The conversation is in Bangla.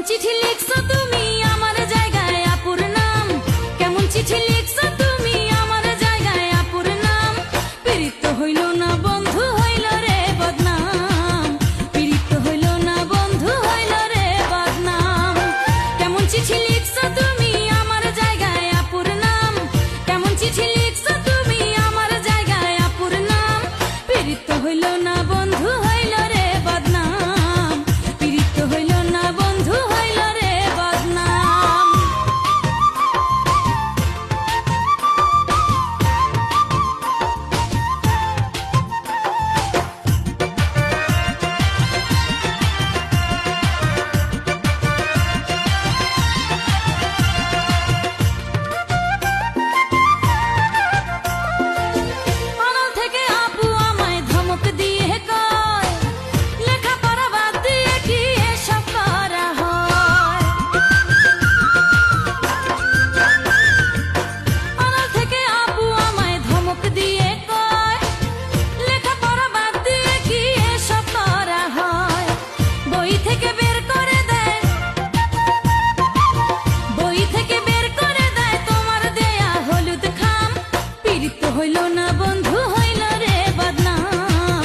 চিঠি লিখছো তুমি আমার জায়গায় আপুর নাম, কেমন চিঠি লিখছো তুমি আমার জায়গায় আপুর নাম। পীড়িত হইল না বন্ধু হইল রে বদনাম, পীড়িত হইল না বন্ধু হইল রে বদনাম। কেমন চিঠি লিখছো তুমি আমার জায়গায় আপুর নাম, কেমন চিঠি লিখছো তুমি আমার জায়গায় আপুর নাম। পীড়িত হইল না